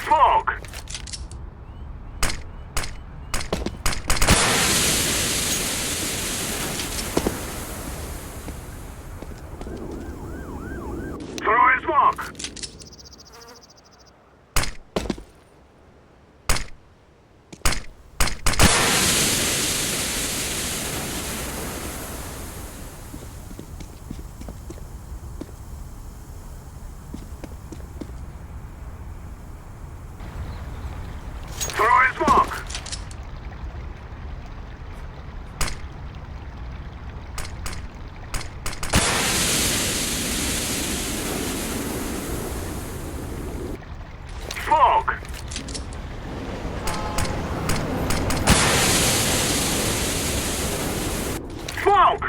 Smoke! Throwing smoke! Throwing smoke! Smoke! Smoke!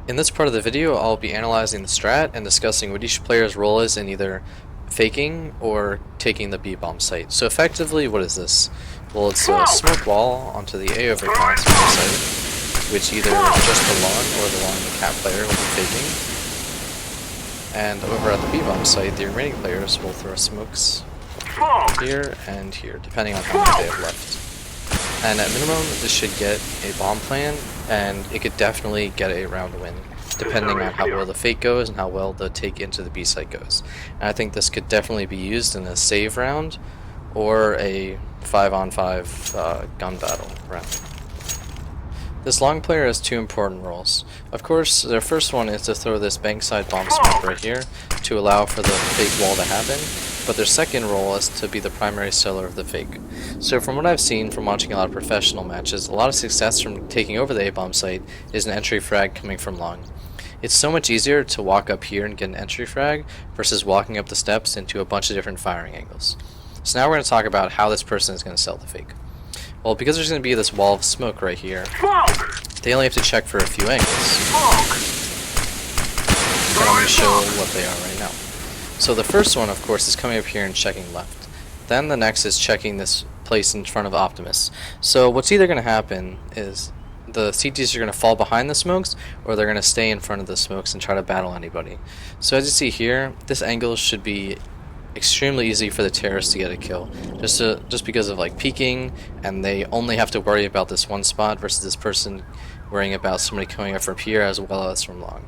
In this part of the video, I'll be analyzing the strat and discussing what each player's role is in either faking or taking the B-bomb site. So effectively, what is this? Well, it's a smoke wall onto the A overpass site, which either just the long or the long cat player will be faking. And over at the B-bomb site, the remaining players will throw smokes here and here, depending on how many they have left. And at minimum, this should get a bomb plan, and it could definitely get a round win, depending on how well the fake goes and how well the take into the B site goes. And I think this could definitely be used in a save round or a 5-on-5 gun battle round. This long player has two important roles. Of course, their first one is to throw this bankside bomb smoke right here to allow for the fake wall to happen, but their second role is to be the primary seller of the fake. So from what I've seen from watching a lot of professional matches, a lot of success from taking over the A-bomb site is an entry frag coming from long. It's so much easier to walk up here and get an entry frag versus walking up the steps into a bunch of different firing angles. So now we're going to talk about how this person is going to sell the fake. Well, because there's going to be this wall of smoke right here, they only have to check for a few angles. And I'm going to show what they are right now. So the first one, of course, is coming up here and checking left. Then the next is checking this place in front of Optimus. So what's either going to happen is the CTs are going to fall behind the smokes, or they're going to stay in front of the smokes and try to battle anybody. So as you see here, this angle should be extremely easy for the terrorists to get a kill, just because of like peeking, and they only have to worry about this one spot versus this person worrying about somebody coming up from here as well as from long.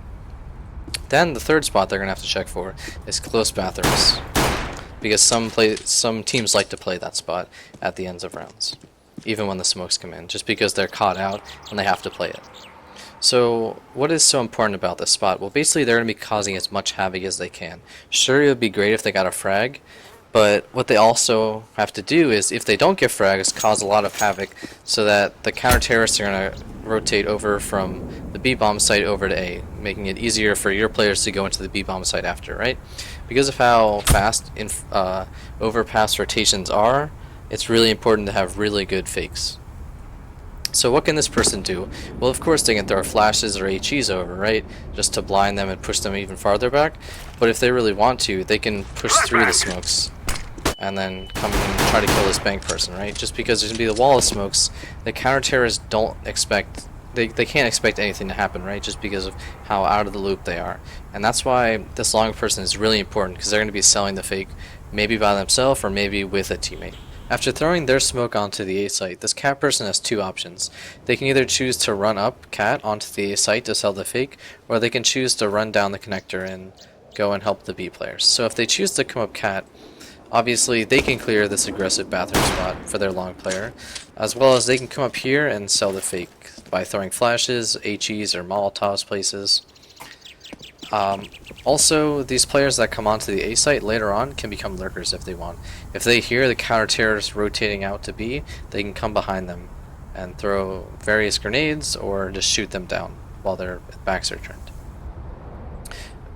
Then the third spot they're going to have to check for is close bathrooms, because some teams like to play that spot at the ends of rounds, even when the smokes come in, just because they're caught out and they have to play it. So what is so important about this spot? Well, basically they're going to be causing as much havoc as they can. Sure, it would be great if they got a frag, but what they also have to do is, if they don't get frags, cause a lot of havoc so that the counter-terrorists are going to rotate over from the B-bomb site over to A, making it easier for your players to go into the B-bomb site after, right? Because of how fast overpass rotations are, it's really important to have really good fakes. So what can this person do? Well, of course they can throw flashes or HEs over, right? Just to blind them and push them even farther back. But if they really want to, they can push through the smokes and then come and try to kill this bank person, right? Just because there's going to be the wall of smokes, the counter-terrorists don't expect, they can't expect anything to happen, right? Just because of how out of the loop they are. And that's why this long person is really important, because they're going to be selling the fake maybe by themselves or maybe with a teammate. After throwing their smoke onto the A site, this cat person has two options. They can either choose to run up cat onto the A site to sell the fake, or they can choose to run down the connector and go and help the B players. So if they choose to come up cat, obviously they can clear this aggressive bathroom spot for their long player, as well as they can come up here and sell the fake by throwing flashes, HEs, or Molotovs places. Also, these players that come onto the A site later on can become lurkers if they want. If they hear the counter-terrorists rotating out to B, they can come behind them and throw various grenades or just shoot them down while their backs are turned.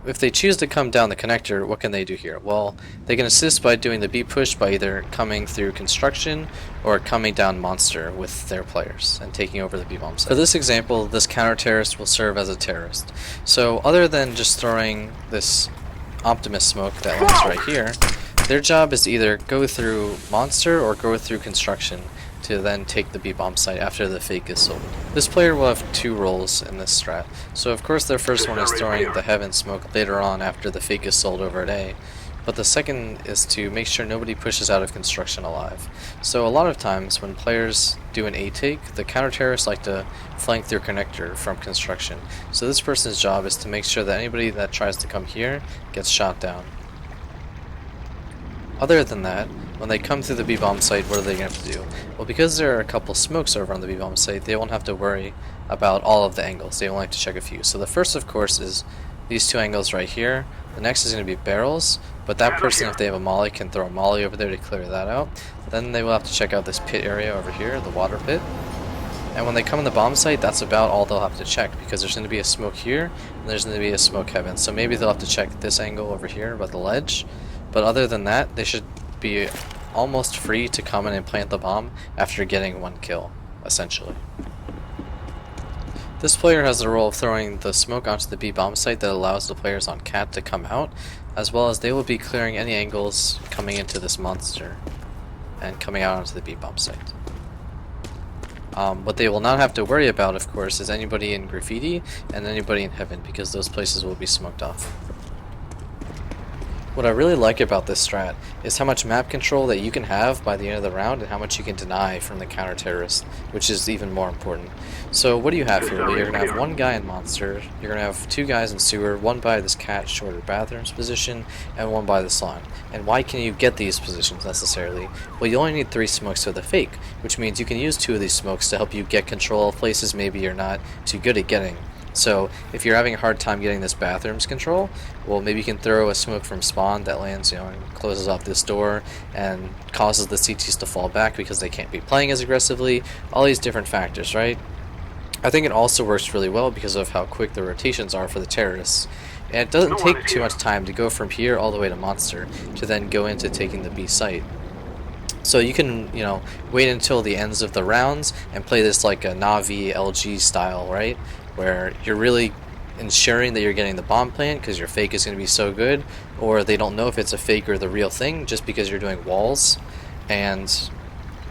If they choose to come down the connector, what can they do here? Well, they can assist by doing the B push by either coming through construction or coming down monster with their players and taking over the B-bomb site. For this example, this counter-terrorist will serve as a terrorist. So other than just throwing this Optimus smoke that lands right here, Their job is to either go through monster or go through construction to then take the B-bomb site after the fake is sold. This player will have two roles in this strat. So of course their first one is throwing the heaven smoke later on after the fake is sold over at A. But the second is to make sure nobody pushes out of construction alive. So a lot of times when players do an A take, the counter-terrorists like to flank their connector from construction. So this person's job is to make sure that anybody that tries to come here gets shot down. Other than that, when they come through the B-bomb site, what are they going to have to do? Well, because there are a couple smokes over on the B-bomb site, they won't have to worry about all of the angles. They only have to check a few. So the first, of course, is these two angles right here. The next is going to be barrels, but that person, if they have a molly, can throw a molly over there to clear that out. Then they will have to check out this pit area over here, the water pit. And when they come in the bomb site, that's about all they'll have to check, because there's going to be a smoke here, and there's going to be a smoke heaven. So maybe they'll have to check this angle over here by the ledge. But other than that, they should be almost free to come in and plant the bomb after getting one kill, essentially. This player has the role of throwing the smoke onto the B-bomb site that allows the players on cat to come out, as well as they will be clearing any angles coming into this monster and coming out onto the B-bomb site. What they will not have to worry about, of course, is anybody in graffiti and anybody in heaven, because those places will be smoked off. What I really like about this strat is how much map control that you can have by the end of the round and how much you can deny from the counter-terrorist, which is even more important. So what do you have here? Well, you're going to have one guy in monster, you're going to have two guys in sewer, one by this cat shorter bathrooms position, and one by the salon. And why can you get these positions necessarily? Well, you only need 3 smokes for the fake, which means you can use 2 of these smokes to help you get control of places maybe you're not too good at getting. So if you're having a hard time getting this bathrooms control, well, maybe you can throw a smoke from spawn that lands, and closes off this door and causes the CTs to fall back because they can't be playing as aggressively. All these different factors, right? I think it also works really well because of how quick the rotations are for the terrorists. And it doesn't take too much time to go from here all the way to monster to then go into taking the B site. So you can, wait until the ends of the rounds and play this like a Navi LG style, right? Where you're really ensuring that you're getting the bomb plant because your fake is going to be so good, or they don't know if it's a fake or the real thing just because you're doing walls, and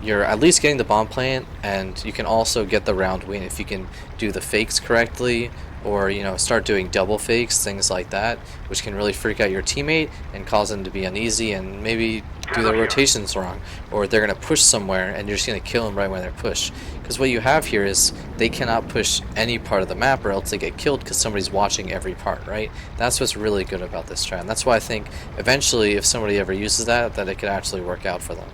you're at least getting the bomb plant, and you can also get the round win if you can do the fakes correctly, or start doing double fakes, things like that, which can really freak out your teammate and cause them to be uneasy and maybe do their rotations wrong, or they're going to push somewhere and you're just going to kill them right when they're pushed. Because what you have here is they cannot push any part of the map or else they get killed because somebody's watching every part, right? That's what's really good about this strat, and that's why I think eventually if somebody ever uses that it could actually work out for them.